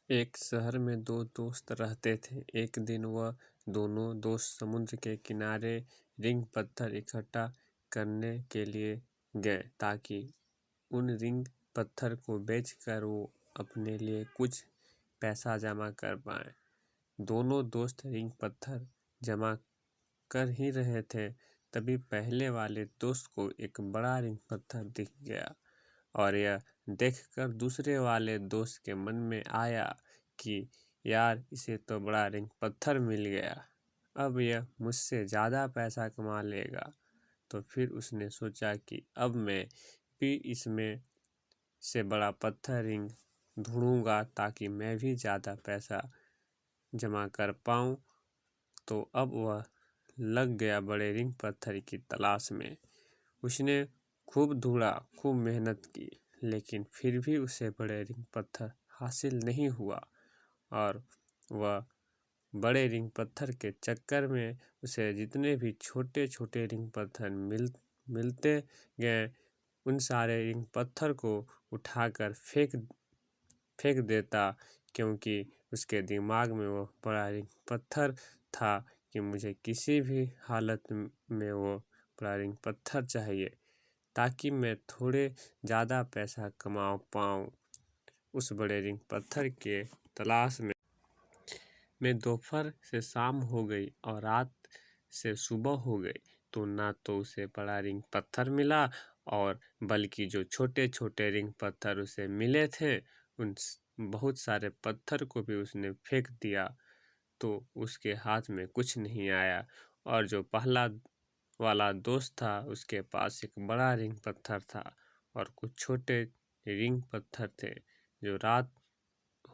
एक शहर में दो दोस्त रहते थे। एक दिन वह दोनों दोस्त समुद्र के किनारे रिंग पत्थर इकट्ठा करने के लिए गए ताकि उन रिंग पत्थर को बेचकर वो अपने लिए कुछ पैसा जमा कर पाए। दोनों दोस्त रिंग पत्थर जमा कर ही रहे थे, तभी पहले वाले दोस्त को एक बड़ा रिंग पत्थर दिख गया और यह देखकर दूसरे वाले दोस्त के मन में आया कि यार, इसे तो बड़ा रिंग पत्थर मिल गया, अब यह मुझसे ज़्यादा पैसा कमा लेगा। तो फिर उसने सोचा कि अब मैं भी इसमें से बड़ा पत्थर रिंग ढूंढूंगा ताकि मैं भी ज़्यादा पैसा जमा कर पाऊँ। तो अब वह लग गया बड़े रिंग पत्थर की तलाश में। उसने खूब ढूंढा, खूब मेहनत की, लेकिन फिर भी उसे बड़े रिंग पत्थर हासिल नहीं हुआ और वह बड़े रिंग पत्थर के चक्कर में उसे जितने भी छोटे छोटे रिंग पत्थर मिलते गए, उन सारे रिंग पत्थर को उठाकर फेंक देता, क्योंकि उसके दिमाग में वो बड़ा रिंग पत्थर था कि मुझे किसी भी हालत में वो बड़ा रिंग पत्थर चाहिए ताकि मैं थोड़े ज़्यादा पैसा कमा पाऊँ। उस बड़े रिंग पत्थर के तलाश में दोपहर से शाम हो गई और रात से सुबह हो गई, तो ना तो उसे बड़ा रिंग पत्थर मिला और बल्कि जो छोटे छोटे रिंग पत्थर उसे मिले थे, उन बहुत सारे पत्थर को भी उसने फेंक दिया, तो उसके हाथ में कुछ नहीं आया। और जो पहला वाला दोस्त था, उसके पास एक बड़ा रिंग पत्थर था और कुछ छोटे रिंग पत्थर थे। जो रात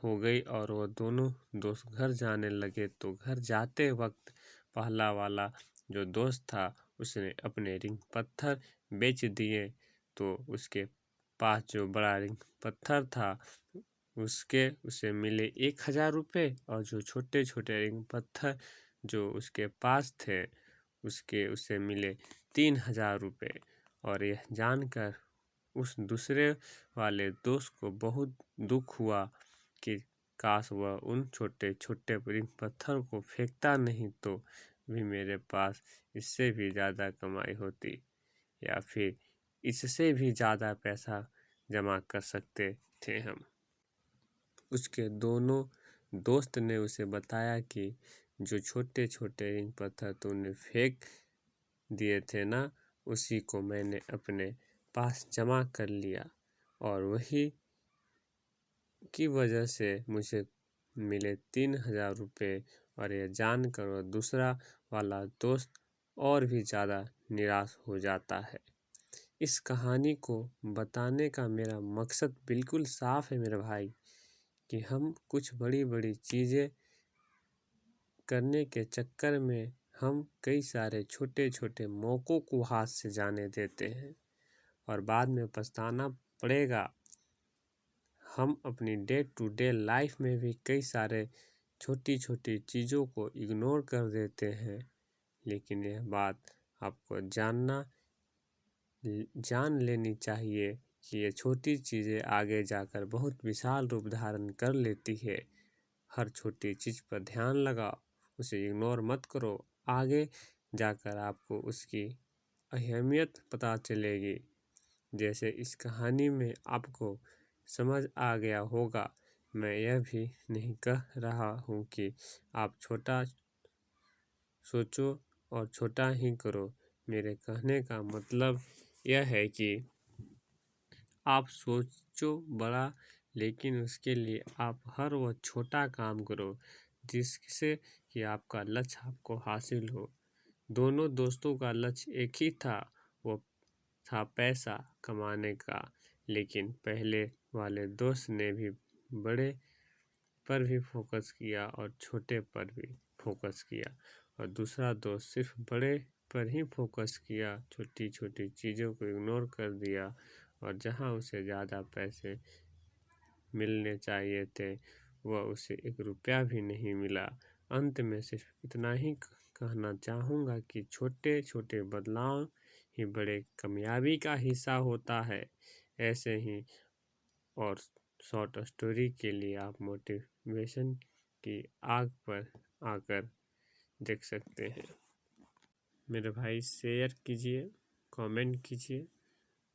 हो गई और वो दोनों दोस्त घर जाने लगे, तो घर जाते वक्त पहला वाला जो दोस्त था, उसने अपने रिंग पत्थर बेच दिए। तो उसके पास जो बड़ा रिंग पत्थर था, उसे मिले 1000 रुपये और जो छोटे छोटे रिंग पत्थर जो उसके पास थे, उसे मिले 3000 रुपये। और यह जानकर उस दूसरे वाले दोस्त को बहुत दुख हुआ कि काश वह उन छोटे छोटे रिंग पत्थर को फेंकता नहीं, तो भी मेरे पास इससे भी ज़्यादा कमाई होती या फिर इससे भी ज़्यादा पैसा जमा कर सकते थे हम। उसके दोनों दोस्त ने उसे बताया कि जो छोटे छोटे रिंग पत्थर तूने फेंक दिए थे ना, उसी को मैंने अपने पास जमा कर लिया और वही की वजह से मुझे मिले 3000 रुपये। और यह जानकर वह दूसरा वाला दोस्त और भी ज़्यादा निराश हो जाता है। इस कहानी को बताने का मेरा मकसद बिल्कुल साफ है मेरे भाई, कि हम कुछ बड़ी बड़ी चीज़ें करने के चक्कर में हम कई सारे छोटे छोटे मौक़ों को हाथ से जाने देते हैं और बाद में पछताना पड़ेगा। हम अपनी डे टू डे लाइफ में भी कई सारे छोटी छोटी चीज़ों को इग्नोर कर देते हैं, लेकिन यह बात आपको जान लेनी चाहिए कि ये छोटी चीज़ें आगे जाकर बहुत विशाल रूप धारण कर लेती है। हर छोटी चीज़ पर ध्यान लगाओ, उसे इग्नोर मत करो, आगे जाकर आपको उसकी अहमियत पता चलेगी। जैसे इस कहानी में आपको समझ आ गया होगा, मैं यह भी नहीं कह रहा हूँ कि आप छोटा सोचो और छोटा ही करो। मेरे कहने का मतलब यह है कि आप सोचो बड़ा, लेकिन उसके लिए आप हर वह छोटा काम करो जिससे कि आपका लक्ष्य आपको हासिल हो। दोनों दोस्तों का लक्ष्य एक ही था, वो था पैसा कमाने का, लेकिन पहले वाले दोस्त ने भी बड़े पर भी फोकस किया और छोटे पर भी फोकस किया, और दूसरा दोस्त सिर्फ बड़े पर ही फोकस किया, छोटी छोटी चीज़ों को इग्नोर कर दिया, और जहां उसे ज़्यादा पैसे मिलने चाहिए थे, वह उसे 1 रुपया भी नहीं मिला। अंत में सिर्फ इतना ही कहना चाहूँगा कि छोटे छोटे बदलाव ही बड़े कामयाबी का हिस्सा होता है। ऐसे ही और शॉर्ट स्टोरी के लिए आप मोटिवेशन की आग पर आकर देख सकते हैं। मेरे भाई शेयर कीजिए, कमेंट कीजिए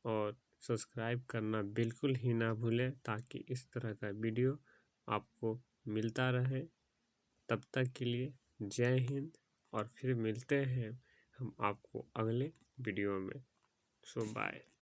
और सब्सक्राइब करना बिल्कुल ही ना भूलें, ताकि इस तरह का वीडियो आपको मिलता रहे। तब तक के लिए जय हिंद, और फिर मिलते हैं हम आपको अगले वीडियो में। सो बाय।